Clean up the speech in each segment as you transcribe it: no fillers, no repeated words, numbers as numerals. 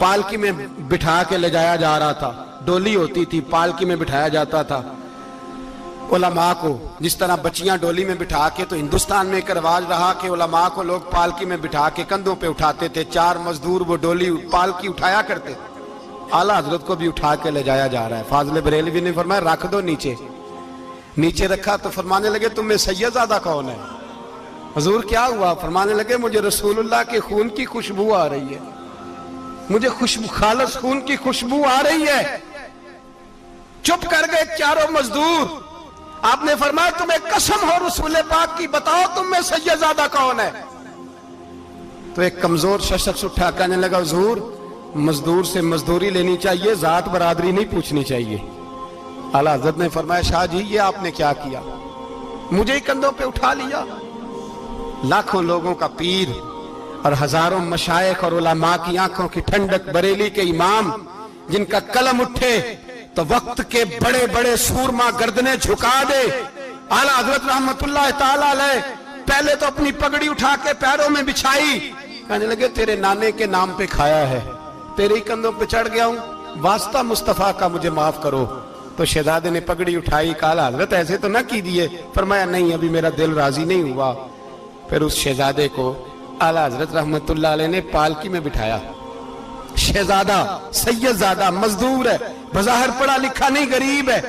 پالکی میں بٹھا کے لے جایا جا رہا تھا، ڈولی ہوتی تھی، پالکی میں بٹھایا جاتا تھا علماء کو، جس طرح بچیاں ڈولی میں بٹھا کے، تو ہندوستان میں ایک رواج رہا کہ علماء کو لوگ پالکی میں بٹھا کے کندھوں پہ اٹھاتے تھے، 4 مزدور وہ ڈولی پالکی اٹھایا کرتے۔ اعلیٰ حضرت کو بھی اٹھا کے لے جایا جا رہا ہے۔ فاضل بریلوی نے فرمایا رکھ دو نیچے۔ نیچے رکھا تو فرمانے لگے تم میں سید زادہ کون ہے؟ حضور کیا ہوا؟ فرمانے لگے مجھے رسول اللہ کے خون کی خوشبو آ رہی ہے، مجھے خالص خون کی خوشبو آ رہی ہے۔ چپ کر گئے چاروں مزدور۔ آپ نے فرمایا تمہیں قسم ہو رسول پاک کی، بتاؤ تم میں سید زادہ کون ہے؟ تو ایک کمزور شخص اٹھا کہنے لگا حضور مزدور سے مزدوری لینی چاہیے، ذات برادری نہیں پوچھنی چاہیے۔ اعلیٰ حضرت نے فرمایا شاہ جی یہ آپ نے کیا کیا؟ مجھے ہی کندھوں پہ اٹھا لیا۔ لاکھوں لوگوں کا پیر اور ہزاروں مشائخ اور علماء کی آنکھوں کی ٹھنڈک، بریلی کے امام جن کا قلم اٹھے تو وقت کے بڑے بڑے سورما گردنیں جھکا دے۔ اعلیٰ حضرت رحمت اللہ تعالیٰ علیہ پہلے تو اپنی پگڑی اٹھا کے پیروں میں بچھائی، کہنے لگے تیرے نانے کے نام پہ کھایا ہے، تیرے ہی کندھوں پہ چڑھ گیا ہوں، واسطہ مصطفیٰ کا مجھے معاف کرو۔ تو شہزادے نے پگڑی اٹھائی، کہا حضرت ایسے تو نہ کیجیے۔ فرمایا نہیں ابھی میرا دل راضی نہیں ہوا۔ پھر اس شہزادے کو اعلیٰ حضرت رحمت اللہ علیہ نے پالکی میں بٹھایا۔ شہزادہ سید زادہ مزدور ہے، بظاہر پڑھا لکھا نہیں، غریب ہے،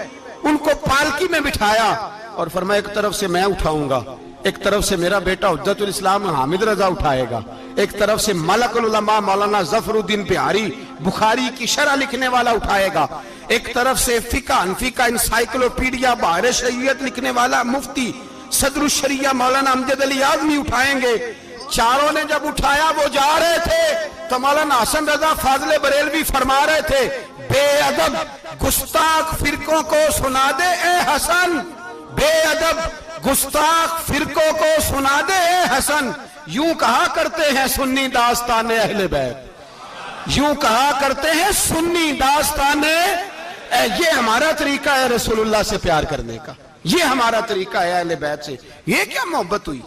ان کو پالکی میں بٹھایا اور فرمایا ایک طرف سے میں اٹھاؤں گا، ایک طرف سے میرا بیٹا حجت الاسلام حامد رضا اٹھائے گا، ایک طرف سے ملک العلماء مولانا ظفر الدین بہاری بخاری کی شرح لکھنے والا اٹھائے گا، ایک طرف سے فقہ حنفی کا انسائکلوپیڈیا بحر شریعت لکھنے والا مفتی صدر الشریعہ مولانا امجد علی اعظمی اٹھائیں گے۔ چاروں نے جب اٹھایا وہ جا رہے تھے تو مولانا حسن رضا فاضل بریلوی فرما رہے تھے بے ادب گستاخ فرقوں کو سنا دے اے حسن، بے ادب گستاخ فرقوں کو سنا دے اے حسن، یوں کہا کرتے ہیں سنی داستان اہل بیت، یوں کہا کرتے ہیں سنی داستان، یہ ہمارا طریقہ ہے رسول اللہ سے پیار کرنے کا، یہ ہمارا طریقہ ہے اہل بیت سے۔ یہ کیا محبت ہوئی؟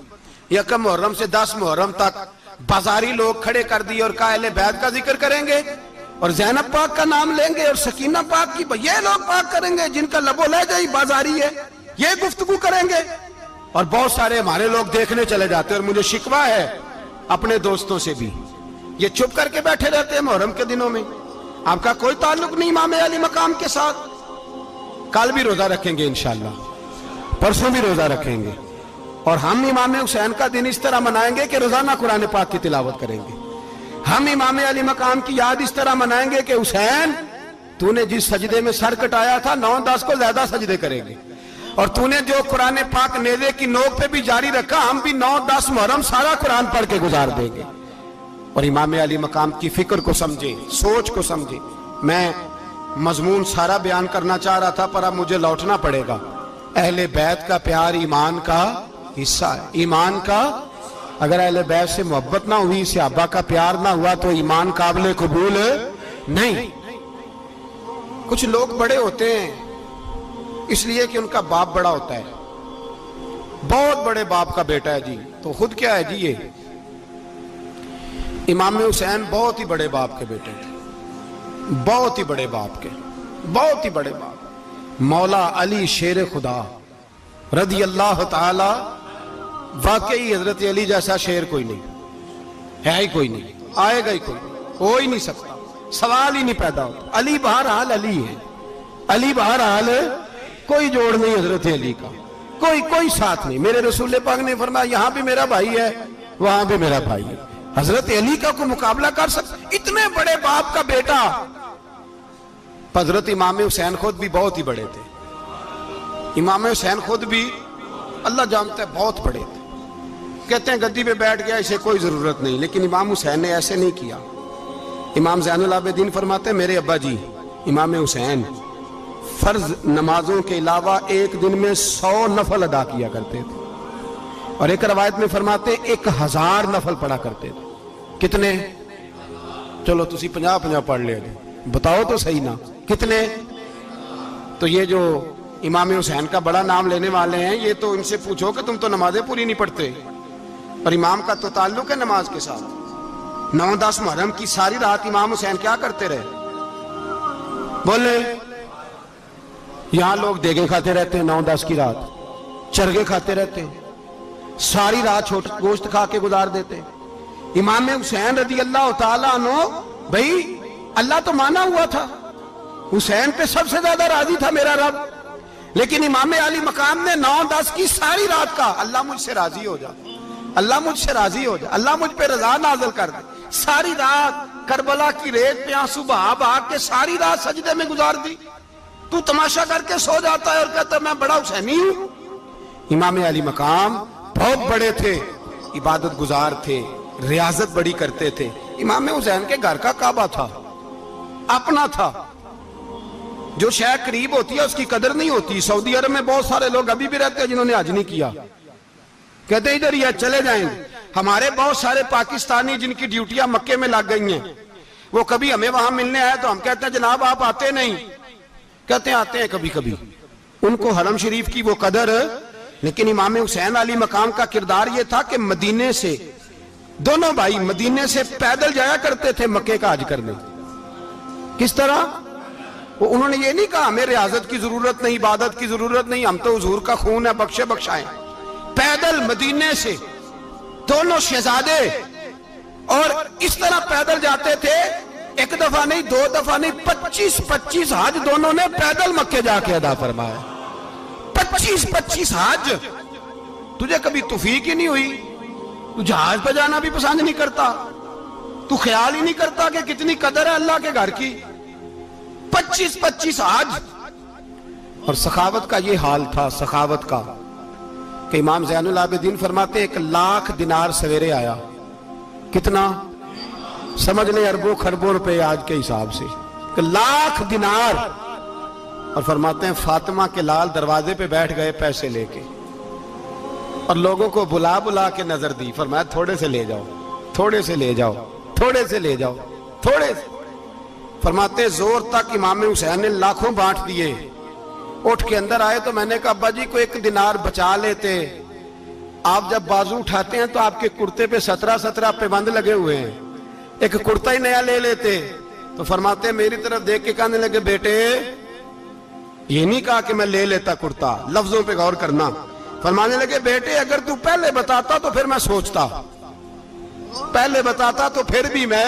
یکم محرم سے 10 محرم تک بازاری لوگ کھڑے کر دیے اور کہا اہل بیت کا ذکر کریں گے اور زینب پاک کا نام لیں گے اور سکینہ پاک کی، یہ لوگ پاک کریں گے جن کا لب و لہجہ ہی بازاری ہے، یہ گفتگو کریں گے۔ اور بہت سارے ہمارے لوگ دیکھنے چلے جاتے ہیں، اور مجھے شکوہ ہے اپنے دوستوں سے بھی، یہ چھپ کر کے بیٹھے رہتے ہیں محرم کے دنوں میں، آپ کا کوئی تعلق نہیں امام علی مقام کے ساتھ۔ کل بھی روزہ رکھیں گے انشاءاللہ، پرسوں بھی روزہ رکھیں گے، اور ہم امام حسین کا دن اس طرح منائیں گے کہ روزانہ قرآن پاک کی تلاوت کریں گے۔ ہم امام علی مقام کی یاد اس طرح منائیں گے کہ حسین تو نے جس سجدے میں سر کٹایا تھا 9-10 کو زیادہ سجدے کریں گے، اور تو نے جو قرآن پاک نیزے کی نوک پہ بھی جاری رکھا، ہم بھی 9-10 محرم سارا قرآن پڑھ کے گزار دیں گے۔ اور امام علی مقام کی فکر کو سمجھے، سوچ کو سمجھے۔ میں مضمون سارا بیان کرنا چاہ رہا تھا پر اب مجھے لوٹنا پڑے گا۔ اہل بیت کا پیار ایمان کا حصہ ہے، ایمان کا، اگر اہل بیت سے محبت نہ ہوئی، صحابہ کا پیار نہ ہوا تو ایمان قابل قبول نہیں۔ کچھ لوگ بڑے ہوتے ہیں اس لیے کہ ان کا باپ بڑا ہوتا ہے، بہت بڑے باپ کا بیٹا ہے جی، تو خود کیا ہے جی، یہ امام حسین بہت ہی بڑے باپ کے بیٹے تھے، بہت ہی بڑے باپ کے، بہت ہی بڑے باپ، مولا علی شیر خدا رضی اللہ تعالی، واقعی حضرت علی جیسا شیر کوئی نہیں ہے، ہی کوئی نہیں، آئے گا ہی کوئی نہیں، ہو ہی نہیں سکتا، سوال ہی نہیں پیدا ہوتا۔ علی بہرحال علی ہے، علی بہرحال کوئی جوڑ نہیں حضرت علی کا، کوئی ساتھ نہیں۔ میرے رسول پاک نے فرمایا یہاں بھی میرا بھائی ہے وہاں بھی میرا بھائی ہے، حضرت علی کا کوئی مقابلہ کر سکتا؟ اتنے بڑے باپ کا بیٹا۔ حضرت امام حسین خود بھی بہت ہی بڑے تھے، امام حسین خود بھی اللہ جانتا ہے بہت بڑے تھے، کہتے ہیں گدی پہ بیٹھ گیا اسے کوئی ضرورت نہیں، لیکن امام حسین نے ایسے نہیں کیا۔ امام زین العابدین فرماتے ہیں میرے ابا جی امام حسین فرض نمازوں کے علاوہ ایک دن میں 100 نفل ادا کیا کرتے تھے، اور ایک روایت میں فرماتے ہیں 1000 نفل پڑھا کرتے تھے۔ کتنے؟ چلو تسی 50 پڑھ لے، بتاؤ تو صحیح نا کتنے؟ تو یہ جو امام حسین کا بڑا نام لینے والے ہیں، یہ تو ان سے پوچھو کہ تم تو نمازیں پوری نہیں پڑھتے، اور امام کا تو تعلق ہے نماز کے ساتھ. 9-10 محرم کی ساری رات امام حسین کیا کرتے رہے؟ بولے. یہاں لوگ دیگیں کھاتے رہتے ہیں 9-10 کی رات, چرگے کھاتے رہتے ہیں, ساری رات گوشت کھا کے گزار دیتے. امام حسین رضی اللہ تعالیٰ عنہ, بھائی اللہ تو مانا ہوا تھا, حسین پہ سب سے زیادہ راضی تھا میرا رب, لیکن امام علی مقام نے 9-10 کی ساری رات کا اللہ مجھ سے راضی ہو جا, اللہ مجھ سے راضی ہو جا, اللہ مجھ پہ رضا نازل کر دے. ساری رات کربلا کی ریت پہ آنسو بہا بہا کے ساری رات سجدے میں گزار دی. تو تماشا کر کے سو جاتا ہے اور کہتا ہے میں بڑا حسینی ہوں. امام علی مقام بہت بڑے تھے, عبادت گزار تھے, ریاضت بڑی کرتے تھے. امام حسین کے گھر کا کعبہ تھا, اپنا تھا. جو شے قریب ہوتی ہے اس کی قدر نہیں ہوتی. سعودی عرب میں بہت سارے لوگ ابھی بھی رہتے ہیں جنہوں نے حج نہیں کیا, کہتے ہیں ادھر یہ چلے جائیں. ہمارے بہت سارے پاکستانی جن کی ڈیوٹیاں مکے میں لگ گئی ہیں, وہ کبھی ہمیں وہاں ملنے آئے تو ہم کہتے ہیں جناب آپ آتے نہیں, کہتے ہیں آتے ہیں کبھی کبھی. ان کو حرم شریف کی وہ قدر. لیکن امام حسین علی مقام کا کردار یہ تھا کہ مدینے سے, دونوں بھائی مدینے سے پیدل جایا کرتے تھے مکے کا حج کرنے. کس طرح؟ انہوں نے یہ نہیں کہا ہمیں ریاضت کی ضرورت نہیں, عبادت کی ضرورت نہیں, ہم تو حضور کا خون ہے, بخشے بخشائیں. پیدل مدینے سے دونوں شہزادے اور اس طرح پیدل جاتے تھے. ایک دفعہ نہیں, 2 دفعہ نہیں, 25 حج دونوں نے پیدل مکے جا کے ادا فرمایا. 25 حج. تجھے کبھی توفیق ہی نہیں ہوئی, تو جہاز پہ جانا بھی پسند نہیں کرتا, تو خیال ہی نہیں کرتا کہ کتنی قدر ہے اللہ کے گھر کی. 25 حج. اور سخاوت کا یہ حال تھا, سخاوت کا, کہ امام زین العابدین فرماتے ہیں 1,00,000 دینار سویرے آیا. کتنا؟ سمجھ لیں اربوں خربوں روپے آج کے حساب سے, 1,00,000 دینار. اور فرماتے ہیں فاطمہ کے لال دروازے پہ بیٹھ گئے پیسے لے کے, اور لوگوں کو بلا بلا کے نظر دی. فرمایا تھوڑے سے لے جاؤ, تھوڑے سے لے جاؤ, تھوڑے سے لے جاؤ, تھوڑے سے. فرماتے زور تک امام حسین نے لاکھوں بانٹ دیے. اٹھ کے اندر آئے تو میں نے کہا ابا جی کو 1 دینار بچا لیتے. آپ جب بازو اٹھاتے ہیں تو آپ کے کرتے پہ 17 پیبند لگے ہوئے ہیں, ایک کرتا ہی نیا لے لیتے. تو فرماتے ہیں میری طرف دیکھ کے کہنے لگے بیٹے یہ نہیں کہا کہ میں لے لیتا کرتا, لفظوں پہ غور کرنا. فرمانے لگے بیٹے اگر تو پہلے بتاتا تو پھر میں سوچتا, پہلے بتاتا تو پھر بھی میں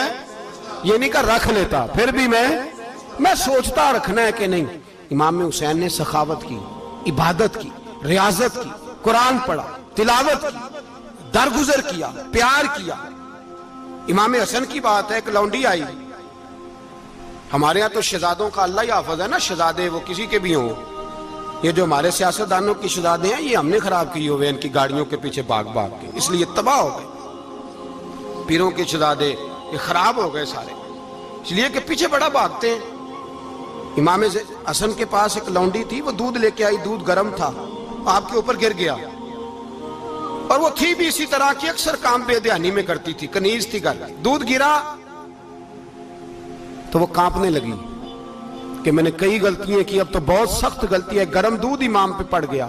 یہ نہیں کہا رکھ لیتا, پھر بھی میں سوچتا رکھنا ہے کہ نہیں. امام حسین نے سخاوت کی, عبادت کی, ریاضت کی, قرآن پڑھا, تلاوت کی, درگزر کیا, پیار کیا. امام حسن کی بات ہے, ایک لونڈی آئی. ہمارے ہاں تو شہزادوں کا اللہ ہی حافظ ہے نا, شہزادے وہ کسی کے بھی ہوں. یہ جو ہمارے سیاستدانوں کی شہزادے ہیں یہ ہم نے خراب کیے ہوئے ان کی گاڑیوں کے پیچھے بھاگ بھاگ کے, اس لیے تباہ ہو گئے. پیروں کے شہزادے یہ خراب ہو گئے سارے, اس لیے کہ پیچھے بڑا بھاگتے ہیں. امام حسن کے پاس ایک لونڈی تھی, وہ دودھ لے کے آئی, دودھ گرم تھا, آپ کے اوپر گر گیا. اور وہ تھی بھی اسی طرح کی, اکثر کام بے دھیانی میں کرتی تھی, کنیز تھی گھر. دودھ گرا تو وہ کانپنے لگی کہ میں نے کئی غلطیاں کی, اب تو بہت سخت غلطی ہے. گرم دودھ امام پہ پڑ گیا.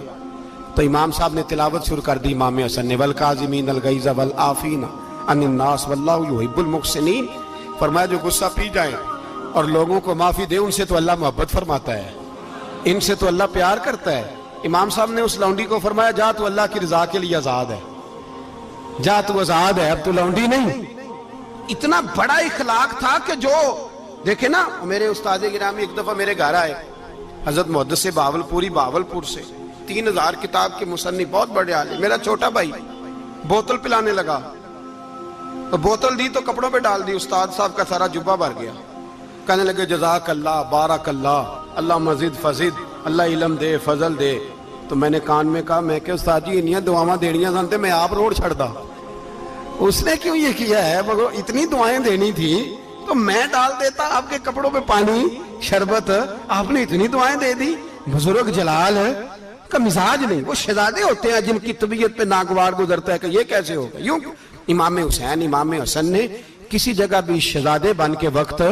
تو امام صاحب نے تلاوت شروع کر دی امام حسن نے, والکاظمین الغیظ والعافین عن الناس واللہ یحب المحسنین. فرمایا جو غصہ پی جائیں اور لوگوں کو معافی دے, ان سے تو اللہ محبت فرماتا ہے, ان سے تو اللہ پیار کرتا ہے. امام صاحب نے اس لونڈی کو فرمایا جا تو اللہ کی رضا کے لیے آزاد ہے, جا تو آزاد ہے, اب تو لونڈی نہیں. اتنا بڑا اخلاق تھا کہ جو دیکھیں نا, میرے استاد گرامی ایک دفعہ میرے گھر آئے, حضرت محدث باولپوری, باولپور سے, 3000 کتاب کے مصنف, بہت بڑے عالم. میرا چھوٹا بھائی بوتل پلانے لگا, تو بوتل دی تو کپڑوں پہ ڈال دی, استاد صاحب کا سارا جبہ بھر گیا. کہنے لگے جزاک اللہ, بارک اللہ, اللہ مزید فزید, اللہ علم دے, فضل دے. تو میں نے کان میں کہا, میں کہ استاد جی انیاں دعاواں دینیاں سنتے, میں آپ روڑ چھڑ دا. اس نے کیوں یہ کیا ہے, اتنی دعائیں دینی تھی تو میں ڈال دیتا آپ کے کپڑوں پہ پانی شربت, آپ نے اتنی دعائیں دے دی. بزرگ جلال کا مزاج نہیں. وہ شہزادے ہوتے ہیں جن کی طبیعت پہ ناگوار گزرتا ہے کہ یہ کیسے ہوگا. یوں امام حسین, امام حسن نے کسی جگہ بھی شہزادے بن کے وقت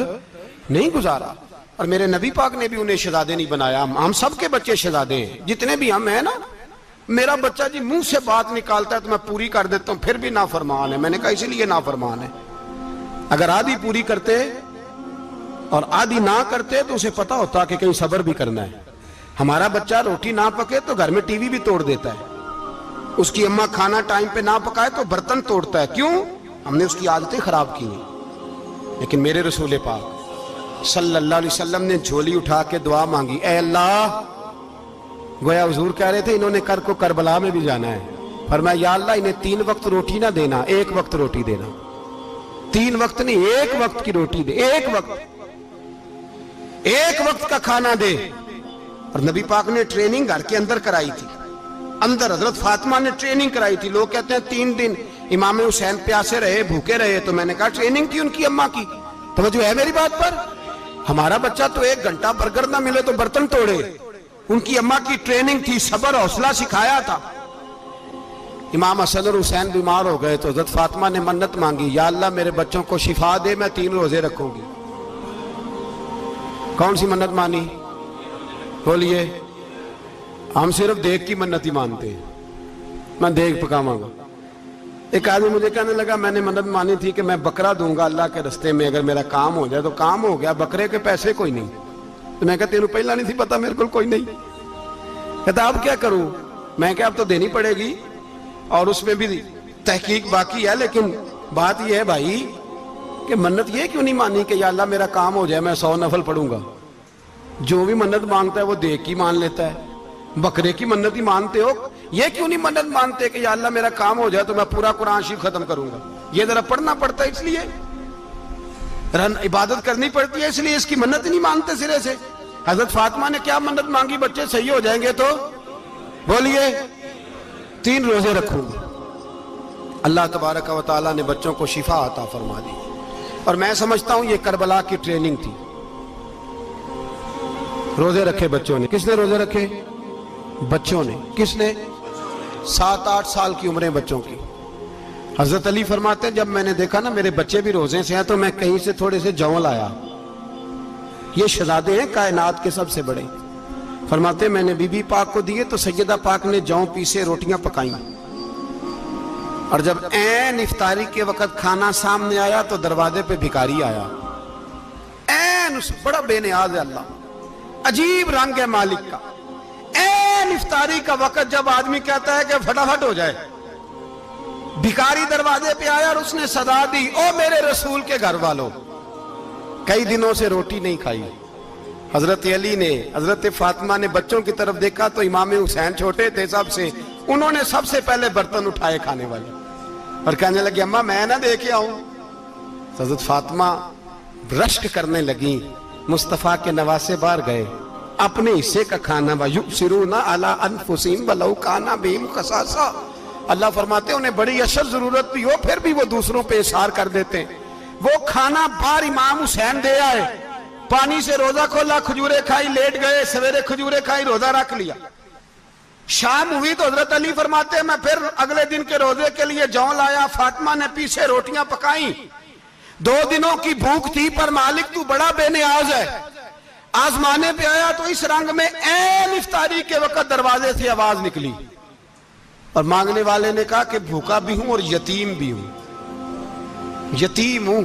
نہیں گزارا, اور میرے نبی پاک نے بھی انہیں شہزادے نہیں بنایا. ہم سب کے بچے شہزادے ہیں, جتنے بھی ہم ہیں نا, میرا بچہ جی منہ سے بات نکالتا ہے تو میں پوری کر دیتا ہوں، پھر بھی نافرمان ہے۔ میں نے کہا اسی لیے نافرمان ہے، اگر آدھی پوری کرتے اور آدھی نہ کرتے تو اسے پتا ہوتا کہ کہیں صبر بھی کرنا ہے۔ ہمارا بچہ روٹی نہ پکے تو گھر میں ٹی وی بھی توڑ دیتا ہے، اس کی اماں کھانا ٹائم پہ نہ پکائے تو برتن توڑتا ہے۔ کیوں؟ ہم نے اس کی عادتیں خراب کی ہیں۔ لیکن میرے رسول پاک صلی اللہ علیہ وسلم نے جھولی اٹھا کے دعا مانگی، اے اللہ، گویا حضور کہہ رہے تھے انہوں نے کر کو کربلا میں بھی جانا ہے، فرمایا یا اللہ انہیں 3 وقت روٹی نہ دینا، 1 وقت روٹی دینا۔ 3 وقت نہیں، 1 وقت کی روٹی دے، 1 وقت کا کھانا دے۔ اور نبی پاک نے ٹریننگ گھر کے اندر کرائی تھی، اندر حضرت فاطمہ نے ٹریننگ کرائی تھی۔ لوگ کہتے ہیں 3 دن امام حسین پیاسے رہے، بھوکے رہے، تو میں نے کہا ٹریننگ تھی ان کی اماں کی۔ توجہ ہے میری بات پر؟ ہمارا بچہ تو 1 گھنٹہ برگر نہ ملے تو برتن توڑے، ان کی اماں کی ٹریننگ تھی، صبر حوصلہ سکھایا تھا۔ امام حسن اور حسین بیمار ہو گئے تو حضرت فاطمہ نے منت مانگی، یا اللہ میرے بچوں کو شفا دے، میں 3 روزے رکھوں گی۔ کون سی منت مانی؟ بولیے۔ ہم صرف دیکھ کی منت ہی مانتے ہیں، میں دیکھ پکاواں گا۔ ایک آدمی مجھے کہنے لگا میں نے منت مانی تھی کہ میں بکرا دوں گا اللہ کے رستے میں، اگر میرا کام ہو جائے تو کام ہو گیا، بکرے کے پیسے کوئی نہیں۔ تو میں کہا تینوں پہلا نہیں تھی پتا، میرے کو کوئی نہیں۔ کہتا اب کیا کروں؟ میں کہا اب تو دینی پڑے گی، اور اس میں بھی تحقیق باقی ہے، لیکن بات یہ ہے بھائی کہ منت یہ کیوں نہیں مانی کہ یا اللہ میرا کام ہو جائے میں 100 نفل پڑھوں گا؟ جو بھی منت مانگتا ہے وہ دیکھ کی مان لیتا ہے، بکرے کی منت ہی مانتے ہو، یہ کیوں نہیں منت مانتے کہ یا اللہ میرا کام ہو جائے تو میں پورا قرآن شریف ختم کروں گا؟ یہ ذرا پڑھنا پڑتا ہے، اس لیے عبادت کرنی پڑتی ہے، اس لیے اس کی منت ہی نہیں مانتے سرے سے۔ حضرت فاطمہ نے کیا منت مانگی؟ بچے صحیح ہو جائیں گے تو بولیے 3 روزے رکھوں گی۔ اللہ تبارک و تعالیٰ نے بچوں کو شفا عطا فرما دی، اور میں سمجھتا ہوں یہ کربلا کی ٹریننگ تھی۔ روزے رکھے بچوں نے۔ کس نے روزے رکھے؟ بچوں نے۔ کس نے؟ 7-8 سال کی عمریں بچوں کی۔ حضرت علی فرماتے ہیں جب میں نے دیکھا نا میرے بچے بھی روزے سے ہیں تو میں کہیں سے تھوڑے سے جوں لایا، یہ شہزادے ہیں کائنات کے سب سے بڑے۔ فرماتے ہیں میں نے بی بی پاک کو دیے تو سیدہ پاک نے جوں پیسے روٹیاں پکائیں، اور جب عین افطاری کے وقت کھانا سامنے آیا تو دروازے پہ بھکاری آیا، عین بڑا بے نیاز ہے اللہ، عجیب رنگ ہے مالک کا۔ عین افطاری کا وقت جب آدمی کہتا ہے کہ فٹافٹ ہو جائے، بھکاری دروازے پہ آیا اور اس نے صدا دی، او میرے رسول کے گھر والوں، کئی دنوں سے روٹی نہیں کھائی۔ حضرت علی نے، حضرت فاطمہ نے بچوں کی طرف دیکھا تو امام حسین چھوٹے تھے سب سے، انہوں نے سب سے پہلے برتن اٹھائے کھانے والے، اور کہنے لگے اماں میں نہ دے کے آؤں؟ حضرت فاطمہ رشک کرنے لگیں، مصطفیٰ کے نواسے باہر گئے، اپنے حصے کا کھانا وَيُؤْثِرُونَ عَلَىٰ أَنفُسِهِمْ وَلَوْ كَانَ بِهِمْ خَصَاصَةٌ، اللہ فرماتے ہیں انہیں بڑی اشد ضرورت بھی ہو پھر بھی وہ دوسروں پہ اثار کر دیتے ہیں۔ وہ کھانا باہر امام حسین دے آئے، پانی سے روزہ کھولا، کھجورے کھائی، لیٹ گئے، سویرے کھجورے کھائی، روزہ رکھ لیا۔ شام ہوئی تو حضرت علی فرماتے ہیں میں پھر اگلے دن کے روزے کے لیے جوں لایا، فاطمہ نے پیچھے روٹیاں پکائیں، 2 دنوں کی بھوک تھی، پر مالک تو بڑا بے نیاز ہے، آزمانے پہ آیا تو اس رنگ میں عین افطاری کے وقت دروازے سے آواز نکلی، اور مانگنے والے نے کہا کہ بھوکا بھی ہوں اور یتیم بھی ہوں، یتیم ہوں۔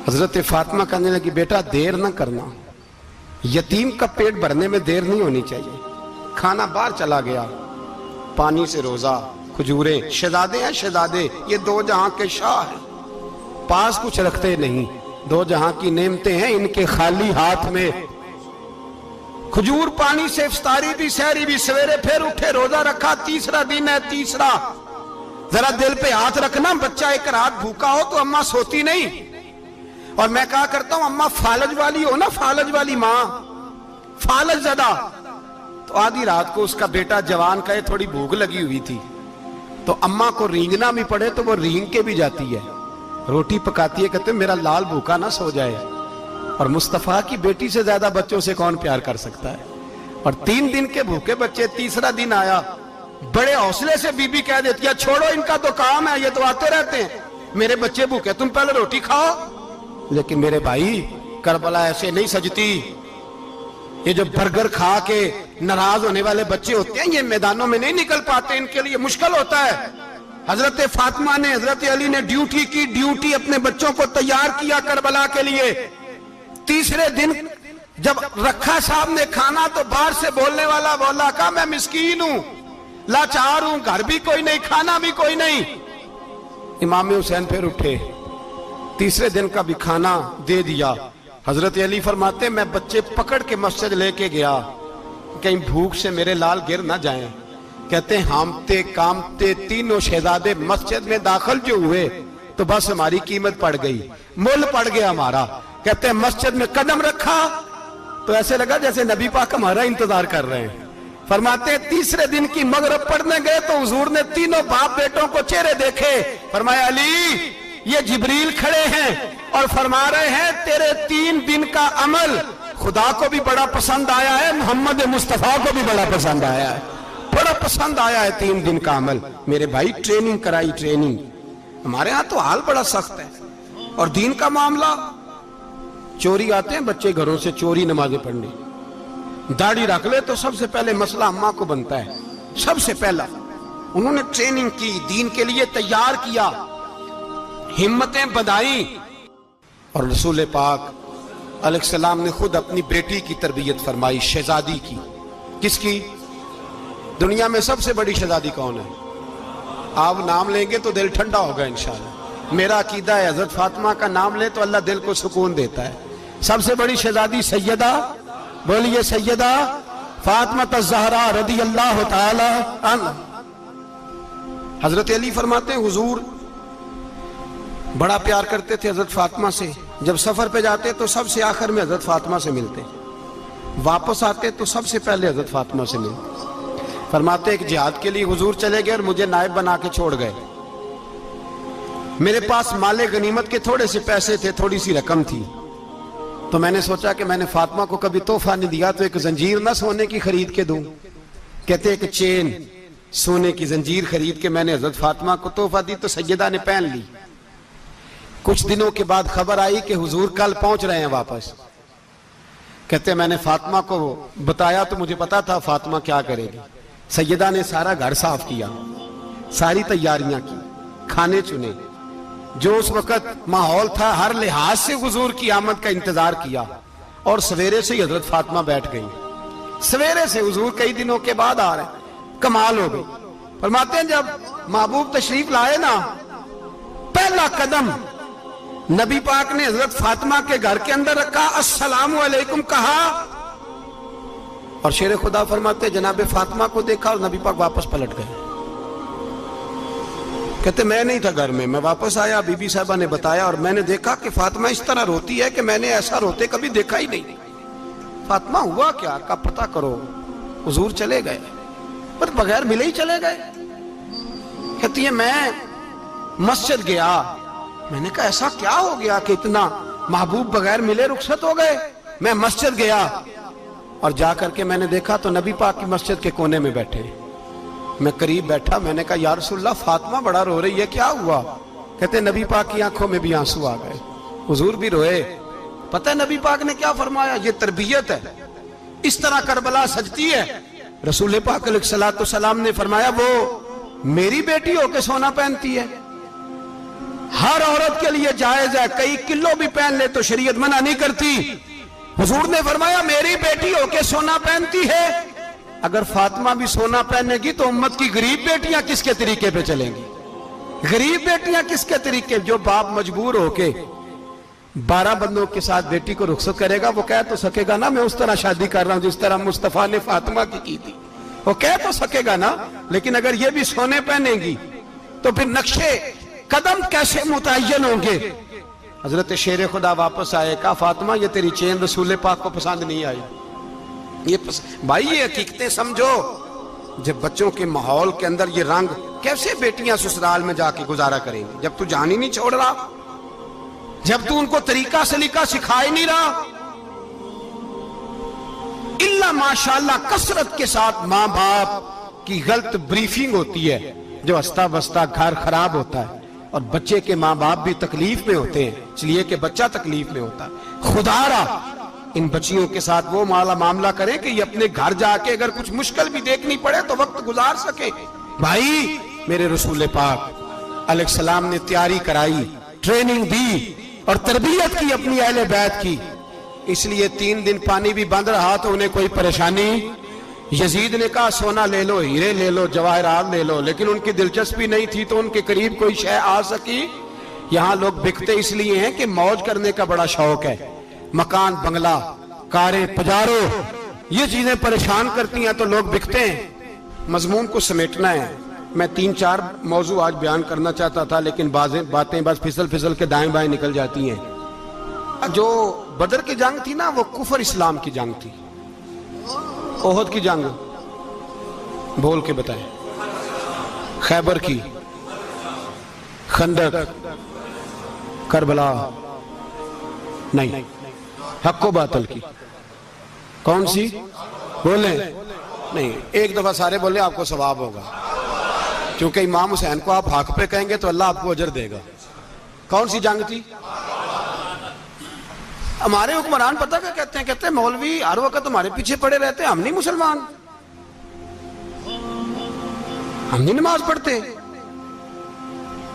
حضرت فاطمہ کہنے لگی بیٹا دیر نہ کرنا، یتیم کا پیٹ بھرنے میں دیر نہیں ہونی چاہیے۔ کھانا باہر چلا گیا، پانی سے روزہ، کھجورے، شہزادے ہیں شہزادے، یہ 2 جہاں کے شاہ ہیں، پاس کچھ رکھتے نہیں، 2 جہاں کی نعمتیں ہیں ان کے خالی ہاتھ میں۔ کھجور پانی سے افطاری بھی، سحری بھی، سویرے پھر اٹھے، روزہ رکھا، تیسرا دن ہے، تیسرا۔ ذرا دل پہ ہاتھ رکھنا، بچہ ایک رات بھوکا ہو تو اماں سوتی نہیں، اور میں کہا کرتا ہوں اماں فالج والی ہو نا، فالج والی ماں، فالج زدہ، تو آدھی رات کو اس کا بیٹا جوان کہے تھوڑی بھوک لگی ہوئی تھی، تو اماں کو رینگنا بھی پڑے تو وہ رینگ کے بھی جاتی ہے، روٹی پکاتی ہے، کہتے ہیں میرا لال بھوکا نہ سو جائے۔ اور مصطفیٰ کی بیٹی سے زیادہ بچوں سے کون پیار کر سکتا ہے؟ اور 3 دن کے بھوکے بچے، تیسرا دن آیا، بڑے حوصلے سے بی بی کہہ دیتی ہے چھوڑو ان کا تو کام ہے، یہ تو آتے رہتے ہیں، میرے بچے بھوکے، تم پہلے روٹی کھاؤ۔ لیکن میرے بھائی کربلا ایسے نہیں سجتی، یہ جو برگر کھا کے ناراض ہونے والے بچے ہوتے ہیں یہ میدانوں میں نہیں نکل پاتے, ان کے لیے مشکل ہوتا ہے. حضرت فاطمہ نے, حضرت علی نے ڈیوٹی کی, ڈیوٹی اپنے بچوں کو تیار کیا کربلا کے لیے. تیسرے دن جب رکھا صاحب نے کھانا تو باہر سے بولنے والا بولا کہا میں مسکین ہوں, لاچار ہوں, گھر بھی کوئی نہیں, کھانا بھی کوئی نہیں. امام حسین پھر اٹھے, تیسرے دن کا بھی کھانا دے دیا. حضرت علی فرماتے میں بچے پکڑ کے مسجد لے کے گیا, کہیں بھوک سے میرے لال گر نہ جائیں. کہتے ہیں ہامتے کامتے تینوں شہزادے مسجد میں داخل جو ہوئے تو بس ہماری قیمت پڑ گئی, مول پڑ گیا ہمارا. کہتے ہیں مسجد میں قدم رکھا تو ایسے لگا جیسے نبی پاک ہمارا انتظار کر رہے ہیں. فرماتے ہیں تیسرے دن کی مغرب پڑھنے گئے تو حضور نے تینوں باپ بیٹوں کو چہرے دیکھے. فرمایا علی یہ جبریل کھڑے ہیں اور فرما رہے ہیں تیرے 3 دن کا عمل خدا کو بھی بڑا پسند آیا ہے, محمد مصطفیٰ کو بھی بڑا پسند آیا ہے, بڑا پسند آیا ہے 3 دن کا عمل. میرے بھائی ٹریننگ کرائی, ٹریننگ. ہمارے ہاں تو حال بڑا سخت ہے. اور دین کا معاملہ, چوری آتے ہیں بچے گھروں سے چوری نمازیں پڑھنے, داڑھی رکھ لے تو سب سے پہلے مسئلہ اماں کو بنتا ہے. سب سے پہلا انہوں نے ٹریننگ کی, دین کے لیے تیار کیا, ہمتیں بدائیں. اور رسول پاک علیہ السلام نے خود اپنی بیٹی کی تربیت فرمائی, شہزادی کی. کس کی؟ دنیا میں سب سے بڑی شہزادی کون ہے؟ آپ نام لیں گے تو دل ٹھنڈا ہوگا انشاءاللہ. میرا عقیدہ ہے حضرت فاطمہ کا نام لے تو اللہ دل کو سکون دیتا ہے. سب سے بڑی شہزادی سیدہ, بولیے سیدہ فاطمہ الزہرا رضی اللہ تعالی عنہ. حضرت علی فرماتے ہیں حضور بڑا پیار کرتے تھے حضرت فاطمہ سے. جب سفر پہ جاتے تو سب سے آخر میں حضرت فاطمہ سے ملتے, واپس آتے تو سب سے پہلے حضرت فاطمہ سے ملتے. فرماتے ایک جہاد کے لیے حضور چلے گئے اور مجھے نائب بنا کے چھوڑ گئے. میرے پاس مال غنیمت کے تھوڑے سے پیسے تھے, تھوڑی سی رقم تھی, تو میں نے سوچا کہ میں نے فاطمہ کو کبھی تحفہ نہیں دیا تو ایک زنجیر نہ سونے کی خرید کے دوں. کہتے ایک چین سونے کی زنجیر خرید کے میں نے حضرت فاطمہ کو تحفہ دی تو سیدہ نے پہن لی. کچھ دنوں کے بعد خبر آئی کہ حضور کل پہنچ رہے ہیں واپس. کہتے میں نے فاطمہ کو بتایا تو مجھے پتا تھا فاطمہ کیا کرے گی. سیدہ نے سارا گھر صاف کیا, ساری تیاریاں کی, کھانے چنے, جو اس وقت ماحول تھا ہر لحاظ سے حضور کی آمد کا انتظار کیا. اور سویرے سے ہی حضرت فاطمہ بیٹھ گئی. سویرے سے حضور کئی دنوں کے بعد آ رہے ہیں, کمال ہو گئی. فرماتے ہیں جب محبوب تشریف لائے نا, پہلا قدم نبی پاک نے حضرت فاطمہ کے گھر کے اندر رکھا, السلام علیکم کہا, اور شیر خدا فرماتے جناب فاطمہ کو دیکھا اور نبی پاک واپس پلٹ گئے. کہتے میں نہیں تھا گھر میں واپس آیا, بی بی صاحبہ نے بتایا اور میں نے دیکھا کہ فاطمہ اس طرح روتی ہے کہ میں نے ایسا روتے کبھی دیکھا ہی نہیں. فاطمہ ہوا کیا کا پتہ کرو. حضور چلے گئے پر بغیر ملے ہی چلے گئے. کہتی ہے میں مسجد گیا, میں نے کہا ایسا کیا ہو گیا کہ اتنا محبوب بغیر ملے رخصت ہو گئے. میں مسجد گیا اور جا کر کے میں نے دیکھا تو نبی پاک کی مسجد کے کونے میں بیٹھے. میں قریب بیٹھا, میں نے کہا یا رسول اللہ فاطمہ بڑا رو رہی ہے, کیا ہوا؟ کہتے نبی پاک کی آنکھوں میں بھی آنسو آ گئے, حضور بھی روئے. پتہ ہے نبی پاک نے کیا فرمایا؟ یہ تربیت ہے, اس طرح کربلا سجتی ہے. رسول پاک علیہ السلام نے فرمایا وہ میری بیٹی ہو کے سونا پہنتی ہے, ہر عورت کے لیے جائز ہے, کئی کلو بھی پہن لے تو شریعت منع نہیں کرتی. حضور نے فرمایا میری بیٹی ہو کے سونا پہنتی ہے. اگر فاطمہ بھی سونا پہنے گی تو امت کی غریب بیٹیاں کس کے طریقے پہ چلیں گی؟ غریب بیٹیاں کس کے طریقے؟ جو باپ مجبور ہو کے 12 بندوں کے ساتھ بیٹی کو رخصت کرے گا وہ کہہ تو سکے گا نا میں اس طرح شادی کر رہا ہوں جس طرح مصطفیٰ نے فاطمہ کی تھی, وہ کہہ تو سکے گا نا. لیکن اگر یہ بھی سونے پہنے گی تو پھر نقشے قدم کیسے متعین ہوں گے؟ حضرت شیر خدا واپس آئے, کہا فاطمہ یہ تیری چین رسول پاک کو پسند نہیں آئی. بھائی یہ حقیقتیں سمجھو. جب بچوں کے ماحول کے اندر یہ رنگ, کیسے بیٹیاں سسرال میں جا کے گزارا کریں گی جب تو جان ہی نہیں چھوڑ رہا, جب تو ان کو طریقہ سلیقہ سکھا ہی نہیں رہا. الا ماشاءاللہ کثرت کے ساتھ ماں باپ کی غلط بریفنگ ہوتی ہے, جو ہستا بستا گھر خراب ہوتا ہے اور بچے کے ماں باپ بھی تکلیف میں ہوتے ہیں, اس لیے کہ بچہ تکلیف میں ہوتا ہے. خدا را ان بچیوں کے ساتھ وہ معاملہ کریں کہ یہ اپنے گھر جا کے اگر کچھ مشکل بھی دیکھنی پڑے تو وقت گزار سکے. بھائی میرے رسول پاک علیہ السلام نے تیاری کرائی، ٹریننگ دی اور تربیت کی اپنی اہل بیت کی. اس لیے 3 دن پانی بھی بند رہا تو انہیں کوئی پریشانی. یزید نے کہا سونا لے لو، ہیرے لے لو، جواہرات لے لو، لیکن ان کی دلچسپی نہیں تھی تو ان کے قریب کوئی شے آ سکی. یہاں لوگ بکتے اس لیے ہیں کہ موج کرنے کا بڑا شوق ہے. مکان، بنگلہ، کاریں، پجاروں، یہ چیزیں پریشان کرتی ہیں تو لوگ بکتے ہیں. مضمون کو سمیٹنا ہے. میں 3-4 موضوع آج بیان کرنا چاہتا تھا لیکن باتیں بس پھسل کے دائیں بائیں نکل جاتی ہیں. جو بدر کی جنگ تھی نا وہ کفر اسلام کی جنگ تھی. احد کی جنگ بول کے بتائیں. خیبر کی، خندق، کربلا نہیں، حق و باطل کی. کون سی بولیں؟ نہیں، ایک دفعہ سارے بولیں آپ کو ثواب ہوگا، کیونکہ امام حسین کو آپ حق پہ کہیں گے تو اللہ آپ کو اجر دے گا. کون سی جنگ تھی؟ ہمارے حکمران پتہ کیا کہتے ہیں مولوی ہر وقت تمہارے پیچھے پڑے رہتے ہیں، ہم نہیں مسلمان، ہم نہیں نماز پڑھتے،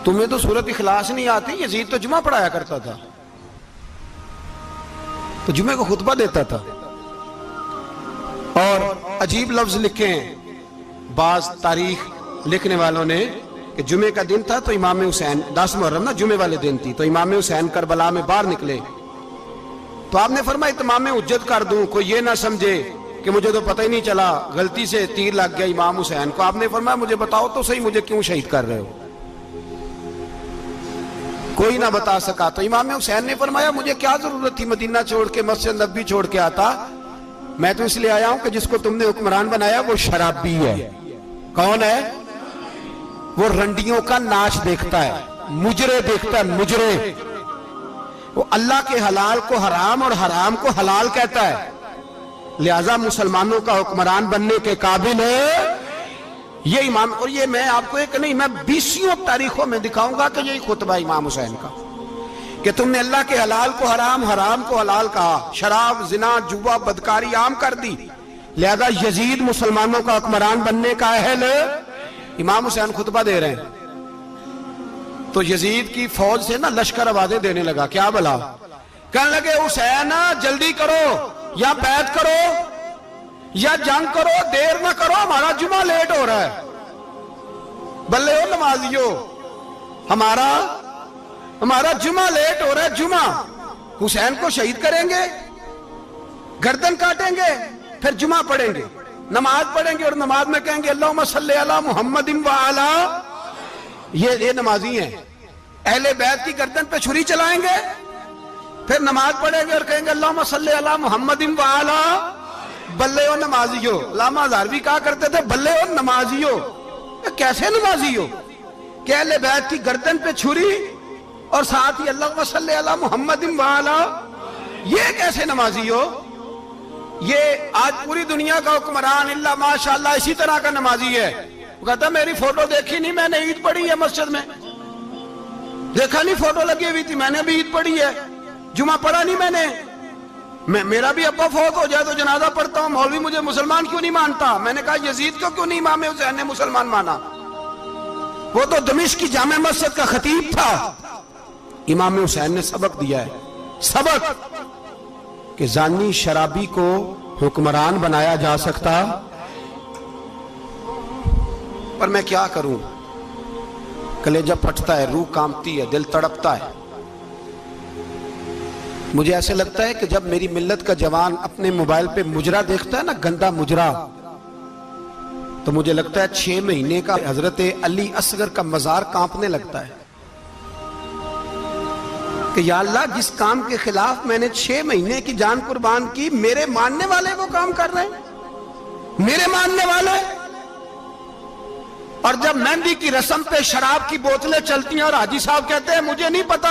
تمہیں تو سورۃ اخلاص نہیں آتی. یزید تو جمعہ پڑھایا کرتا تھا، تو جمعے کو خطبہ دیتا تھا. اور عجیب لفظ لکھے ہیں بعض تاریخ لکھنے والوں نے کہ جمعے کا دن تھا تو امام حسین 10 محرم نا جمعے والے دن تھی، تو امام حسین کربلا میں باہر نکلے تو آپ نے فرمایا اتمام حجت کر دوں، کوئی یہ نہ سمجھے کہ مجھے تو پتہ ہی نہیں چلا، غلطی سے تیر لگ گیا امام حسین کو. آپ نے فرمایا مجھے بتاؤ تو صحیح مجھے کیوں شہید کر رہے ہو؟ کوئی نہ بتا سکا. تو امام حسین نے فرمایا مجھے کیا ضرورت تھی مدینہ چھوڑ کے، مسجد نبوی چھوڑ کے آتا، میں تو اس لیے آیا ہوں کہ جس کو تم نے حکمران بنایا وہ شرابی ہے. کون ہے؟ وہ رنڈیوں کا ناچ دیکھتا ہے، مجرے دیکھتا ہے، مجرے. وہ اللہ کے حلال کو حرام اور حرام کو حلال کہتا ہے، لہذا مسلمانوں کا حکمران بننے کے قابل ہے یہ امام. اور یہ میں آپ کو ایک نہیں، میں 20 تاریخوں میں دکھاؤں گا کہ یہی خطبہ امام حسین کا کہ تم نے اللہ کے حلال کو حرام، حرام کو حلال کہا، شراب، زنا، جوا، بدکاری عام کر دی، لہذا یزید مسلمانوں کا حکمران بننے کا اہل ہے. امام حسین خطبہ دے رہے ہیں تو یزید کی فوج سے نا لشکر آوازیں دینے لگا. کیا بلا؟ کہنے لگے حسین جلدی کرو، یا بیعت کرو یا جنگ کرو، دیر نہ کرو، ہمارا جمعہ لیٹ ہو رہا ہے. بلے ہو نمازیو، ہمارا جمعہ لیٹ ہو رہا ہے. جمعہ حسین کو شہید کریں گے، گردن کاٹیں گے، پھر جمعہ پڑھیں گے، نماز پڑھیں گے اور نماز میں کہیں گے اللہم صلی علی محمد وعلا. یہ نمازی ہیں. اہل بیت کی گردن پہ چھری چلائیں گے، پھر نماز پڑھیں گے اور کہیں گے اللہم صلی علی محمد وعلا. بلے ہو نمازیو. علامہ ہزاروی کہا کرتے تھے بلے ہو نمازیو. کیسے نمازیو کہ اہل بیت کی گردن پہ چھری اور ساتھ ہی اللہم صلی علی محمد وعلا؟ یہ کیسے نمازی ہو؟ یہ آج پوری دنیا کا حکمران اللہ ماشاءاللہ اسی طرح کا نمازی ہے. وہ کہتا میری فوٹو دیکھی نہیں، میں نے عید پڑھی ہے مسجد میں، دیکھا نہیں فوٹو لگی ہوئی تھی، میں نے بھی عید پڑھی ہے، جمعہ پڑھا نہیں میں نے. میرا بھی ابا فوت ہو جائے تو جنازہ پڑھتا ہوں، مولوی مجھے مسلمان کیوں نہیں مانتا؟ میں نے کہا یزید کو کیوں نہیں امام حسین نے مسلمان مانا؟ وہ تو دمشق کی جامع مسجد کا خطیب تھا. امام حسین نے سبق دیا ہے، سبق کہ زانی شرابی کو حکمران بنایا جا سکتا. پر میں کیا کروں، کلیجہ پھٹتا ہے، روح کانپتی ہے، دل تڑپتا ہے. مجھے ایسے لگتا ہے کہ جب میری ملت کا جوان اپنے موبائل پہ مجرا دیکھتا ہے نا، گندا مجرا، تو مجھے لگتا ہے 6 مہینے کا حضرت علی اصغر کا مزار کانپنے لگتا ہے کہ یا اللہ جس کام کے خلاف میں نے 6 مہینے کی جان قربان کی، میرے ماننے والے وہ کام کر رہے ہیں، میرے ماننے والے. اور جب مہندی کی رسم پہ شراب کی بوتلیں چلتی ہیں اور حاجی صاحب کہتے ہیں مجھے نہیں پتا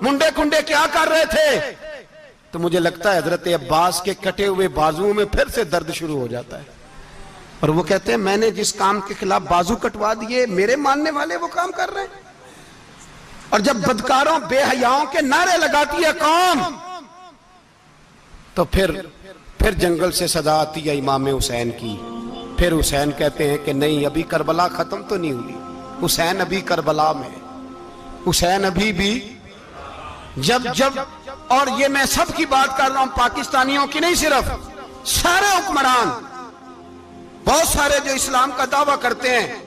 منڈے کنڈے کیا کر رہے تھے، تو مجھے لگتا ہے حضرت عباس کے کٹے ہوئے بازوؤں میں پھر سے درد شروع ہو جاتا ہے. اور وہ کہتے ہیں میں نے جس کام کے خلاف بازو کٹوا دیے، میرے ماننے والے وہ کام کر رہے ہیں. اور جب بدکاروں بے حیاؤں کے نعرے لگاتی ہے قوم تو پھر جنگل سے صدا آتی ہے امام حسین کی. پھر حسین کہتے ہیں کہ نہیں، ابھی کربلا ختم تو نہیں ہوئی، حسین ابھی کربلا میں، حسین ابھی بھی جب اور یہ میں سب کی بات کر رہا ہوں، پاکستانیوں کی نہیں، صرف سارے حکمران، بہت سارے جو اسلام کا دعویٰ کرتے ہیں،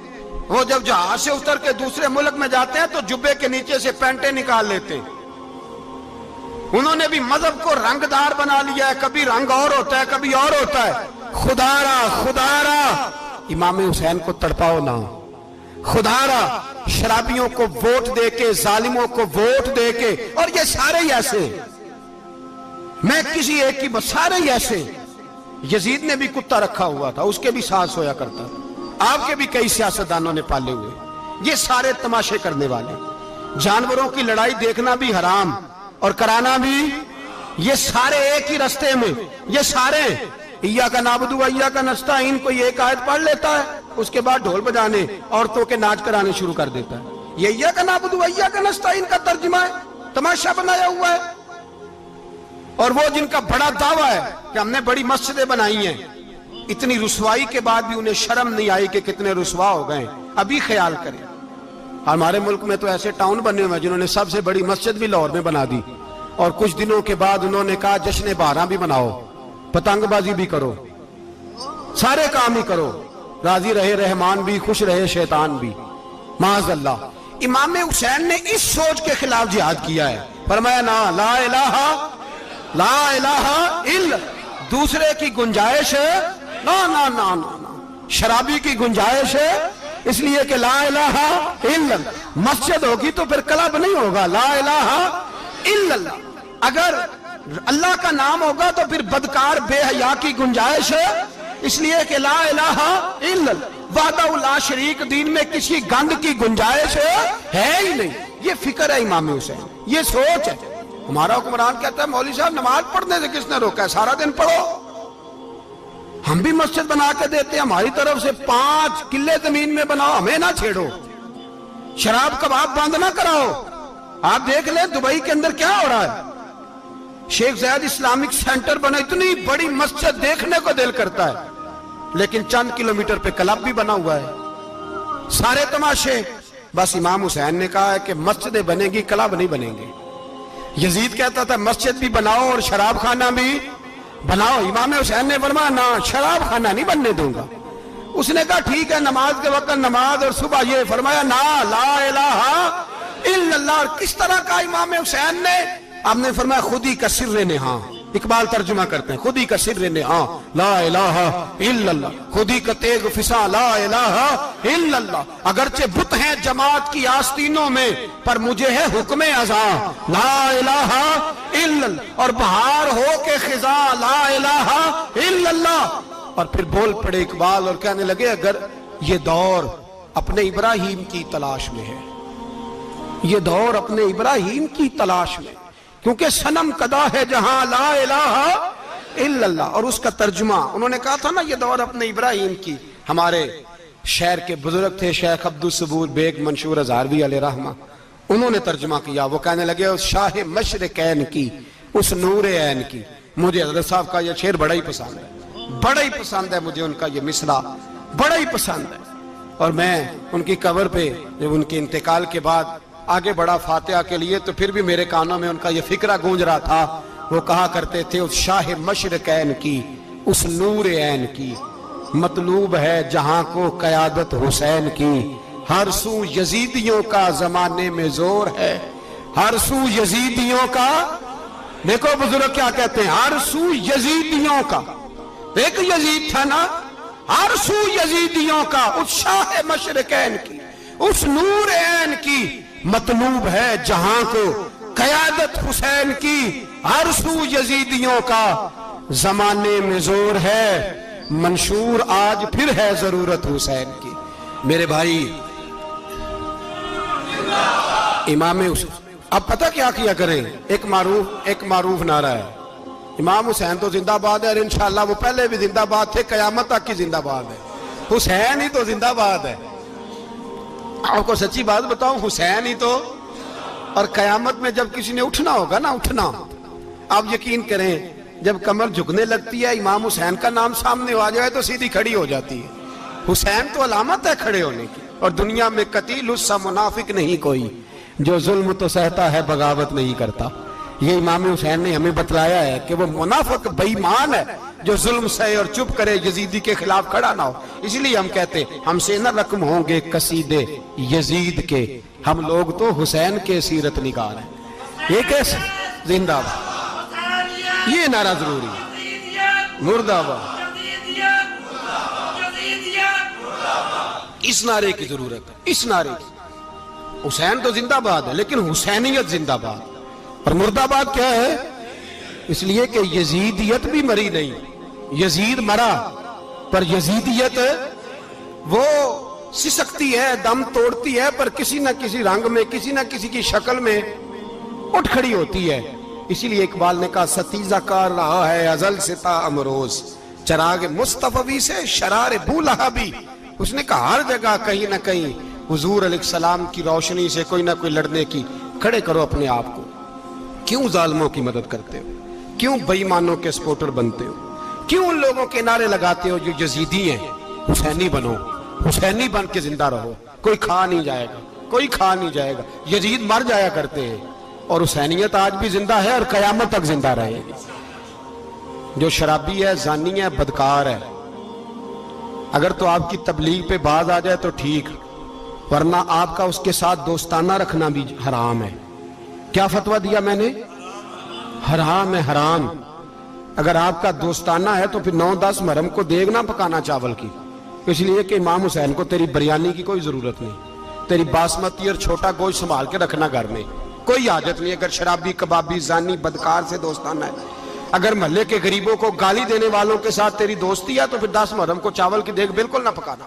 وہ جب جہاز سے اتر کے دوسرے ملک میں جاتے ہیں تو جبے کے نیچے سے پینٹیں نکال لیتے ہیں. انہوں نے بھی مذہب کو رنگ دار بنا لیا ہے، کبھی رنگ اور ہوتا ہے کبھی اور ہوتا ہے. خدا را امام حسین کو تڑپاؤ نہ، خدا را شرابیوں کو ووٹ دے کے، ظالموں کو ووٹ دے کے، اور یہ سارے ہی ایسے، میں کسی ایک کی بس، سارے ہی ایسے. یزید نے بھی کتا رکھا ہوا تھا، اس کے بھی ساس ہویا کرتا تھا، آپ کے بھی کئی سیاستدانوں نے پالے ہوئے. یہ سارے تماشے کرنے والے، جانوروں کی لڑائی دیکھنا بھی حرام اور کرانا بھی، یہ سارے ایک ہی رستے میں، یہ سارے ایاک نعبد و ایاک نستعین کوئی ایک آیت پڑھ لیتا ہے، اس کے بعد ڈھول بجانے، عورتوں کے ناچ کرانے شروع کر دیتا ہے. یہ ایاک نعبد و ایاک نستعین کا ترجمہ ہے، تماشا بنایا ہوا ہے. اور وہ جن کا بڑا دعویٰ ہے کہ ہم نے بڑی مسجدیں بنائی ہیں، اتنی رسوائی کے بعد بھی انہیں شرم نہیں آئی کہ کتنے رسوا ہو گئے. ابھی خیال کریں، ہمارے ملک میں تو ایسے ٹاؤن بنے ہوئے ہیں جنہوں نے سب سے بڑی مسجد بھی لاہور میں بنا دی، اور کچھ دنوں کے بعد انہوں نے کہا جشن بہاراں بھی بناؤ، پتنگ بازی بھی کرو، سارے کام ہی کرو، راضی رہے رحمان بھی، خوش رہے شیطان بھی. معاذ اللہ. امام حسین نے اس سوچ کے خلاف جہاد کیا ہے، فرمایا نا لا الہ الا، دوسرے کی گنجائش ہے نا، شرابی کی گنجائش ہے، اس لیے کہ لا الہ الا، مسجد ہوگی تو پھر کلب نہیں ہوگا، لا الہ الا اللہ. اگر اللہ کا نام ہوگا تو پھر بدکار بے حیا کی گنجائش ہے، اس لیے کہ لا الہ الا اللہ، وحدہ لا شریک دین میں کسی گند کی گنجائش ہے ہی نہیں. یہ فکر ہے امام حسین، یہ سوچ ہے. ہمارا حکمران کہتا ہے مولوی صاحب نماز پڑھنے سے کس نے روکا ہے، سارا دن پڑھو. ہم بھی مسجد بنا کے دیتے ہیں، ہماری طرف سے 5 کلے زمین میں بناؤ، ہمیں نہ چھیڑو. شراب کباب بند نہ کراؤ. آپ دیکھ لیں دبئی کے اندر کیا ہو رہا ہے، شیخ زید اسلامک سینٹر بنا، اتنی بڑی مسجد دیکھنے کو دل کرتا ہے، لیکن چند کلومیٹر پہ کلب بھی بنا ہوا ہے، سارے تماشے. بس امام حسین نے کہا ہے کہ مسجدیں بنے گی، کلب نہیں بنیں گے. یزید کہتا تھا مسجد بھی بناؤ اور شراب خانہ بھی بناؤ. امام حسین نے فرمایا نہ، شراب خانہ نہیں بننے دوں گا. اس نے کہا ٹھیک ہے، نماز کے وقت نماز اور صبح یہ. فرمایا نا لا الہ الا اللہ. اور کس طرح کا امام حسین نے، آپ نے فرمایا خودی کا سر نہاں. اقبال ترجمہ کرتے ہیں خودی کا سر نہاں لا الہ الا اللہ، خودی کا تیغ فساں لا الہ الا اللہ. اگرچہ بت ہیں جماعت کی آستینوں میں، پر مجھے ہے حکم ازاں لا الہ الا اللہ. اور بہار ہو کے خزاں لا الہ الا اللہ. اور پھر بول پڑے اقبال اور کہنے لگے اگر یہ دور اپنے ابراہیم کی تلاش میں ہے، یہ دور اپنے ابراہیم کی تلاش میں، کیونکہ صنم کدا ہے جہاں لا الہ الا اللہ. اور اس کا ترجمہ انہوں نے کہا تھا نا یہ دور اپنے ابراہیم کی. ہمارے شہر کے بزرگ تھے شیخ عبدالصبور بیگ منشور ہزاروی علیہ رحمہ، انہوں نے ترجمہ کیا. وہ کہنے لگے اس شاہ مشرقین کی، اس نور عین کی. مجھے حضرت صاحب کا یہ شعر بڑا ہی پسند ہے، بڑا ہی پسند ہے مجھے، ان کا یہ مصرع بڑا ہی پسند ہے. اور میں ان کی قبر پہ جب ان کے انتقال کے بعد آگے بڑا فاتحہ کے لیے، تو پھر بھی میرے کانوں میں ان کا یہ فکرہ گونج رہا تھا. وہ کہا کرتے تھے اس شاہ مشرقین کی، اس نور عین کی، مطلوب ہے جہاں کو قیادت حسین کی. ہر سو یزیدیوں کا زمانے میں زور ہے، ہر سو یزیدیوں کا. دیکھو بزرگ کیا کہتے ہیں، ہر سو یزیدیوں کا. ایک یزید تھا نا، ہر سو یزیدیوں کا، اس شاہ مشرقین کی، اس نور عین کی. مطلوب ہے جہاں کو قیادت حسین کی، ہر سو یزیدیوں کا زمانے میں زور ہے. منشور آج پھر ہے ضرورت حسین کی. میرے بھائی امام حسین، اب پتہ کیا کیا کریں، ایک معروف نعرہ ہے، امام حسین تو زندہ باد ہے، اور انشاءاللہ وہ پہلے بھی زندہ باد تھے، قیامت تک کی زندہ باد ہے. حسین ہی تو زندہ باد ہے. آپ کو سچی بات بتاؤں، حسین ہی تو. اور قیامت میں جب کسی نے اٹھنا ہوگا نا، اٹھنا، آپ یقین کریں جب کمر جھکنے لگتی ہے امام حسین کا نام سامنے آ جائے تو سیدھی کھڑی ہو جاتی ہے. حسین تو علامت ہے کھڑے ہونے کی. اور دنیا میں قتیل اس سا منافق نہیں کوئی جو ظلم تو سہتا ہے بغاوت نہیں کرتا. یہ امام حسین نے ہمیں بتلایا ہے کہ وہ منافق بے ایمان ہے جو ظلم سہے اور چپ کرے، یزیدی کے خلاف کھڑا نہ ہو. اس لیے ہم کہتے ہم سے نہ رقم ہوں گے قصیدے یزید کے، ہم لوگ تو حسین کے سیرت نگار ہیں. یہ کیسے زندہ باد، یہ نعرہ ضروری ہے. مرد آباد، اس نعرے کی ضرورت ہے. اس نعرے کی حسین تو زندہ باد ہے لیکن حسینیت زندہ باد. اور مرد آباد کیا ہے؟ اس لیے کہ یزیدیت بھی مری نہیں. یزید مرا پر یزیدیت وہ سسکتی ہے، دم توڑتی ہے، پر کسی نہ کسی رنگ میں، کسی نہ کسی کی شکل میں اٹھ کھڑی ہوتی ہے. اسی لیے اقبال نے کہا ستیزہ کار رہا ہے ازل سے تا امروز، چراغ مصطفی سے شرار بولہبی. اس نے کہا ہر جگہ کہیں نہ کہیں حضور علیہ السلام کی روشنی سے کوئی نہ کوئی لڑنے کی. کھڑے کرو اپنے آپ کو. کیوں ظالموں کی مدد کرتے ہو؟ کیوں بے ایمانوں کے سپورٹر بنتے ہو؟ کیوں ان لوگوں کے نعرے لگاتے ہو جو یزیدی ہیں؟ حسینی بنو، حسینی بن کے زندہ رہو. کوئی کھا نہیں جائے گا، کوئی کھا نہیں جائے گا. یزید مر جایا کرتے ہیں اور حسینیت آج بھی زندہ ہے اور قیامت تک زندہ رہے گی. جو شرابی ہے، زانی ہے، بدکار ہے، اگر تو آپ کی تبلیغ پہ باز آ جائے تو ٹھیک، ورنہ آپ کا اس کے ساتھ دوستانہ رکھنا بھی حرام ہے. کیا فتویٰ دیا میں نے؟ حرام ہے، حرام. اگر آپ کا دوستانہ ہے تو پھر 9-10 محرم کو دیگ نہ پکانا چاول کی. اس لیے کہ امام حسین کو تیری بریانی کی کوئی ضرورت نہیں. تیری باسمتی اور چھوٹا گوشت سنبھال کے رکھنا گھر میں، کوئی حاجت نہیں. اگر شرابی، کبابی، زانی، بدکار سے دوستانہ ہے، اگر محلے کے غریبوں کو گالی دینے والوں کے ساتھ تیری دوستی ہے تو پھر 10 محرم کو چاول کی دیگ بالکل نہ پکانا.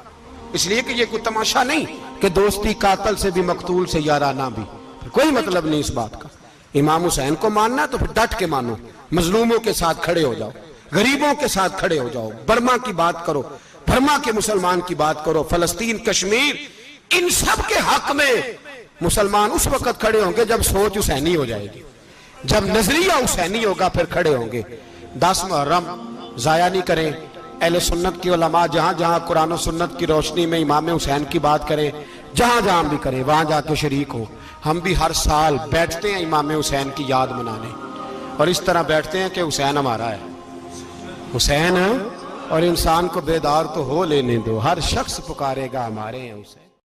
اس لیے کہ یہ کوئی تماشا نہیں کہ دوستی قاتل سے بھی مقتول سے یارانہ بھی. کوئی مطلب نہیں اس بات کا. امام حسین کو ماننا تو پھر ڈٹ کے مانو. مظلوموں کے ساتھ کھڑے ہو جاؤ، غریبوں کے ساتھ کھڑے ہو جاؤ. برما کی بات کرو، برما کے مسلمان کی بات کرو، فلسطین، کشمیر، ان سب کے حق میں مسلمان اس وقت کھڑے ہوں گے جب سوچ حسینی ہو جائے گی، جب نظریہ حسینی ہوگا پھر کھڑے ہوں گے. 10 محرم ضائع نہیں کریں. اہل سنت کی علماء جہاں جہاں قرآن و سنت کی روشنی میں امام حسین کی بات کریں، جہاں جہاں بھی کریں، وہاں جا کے شریک ہو. ہم بھی ہر سال بیٹھتے ہیں امام حسین کی یاد منانے، اور اس طرح بیٹھتے ہیں کہ حسین ہمارا ہے، حسین ہے. اور انسان کو بیدار تو ہو لینے دو، ہر شخص پکارے گا ہمارے ہیں حسین.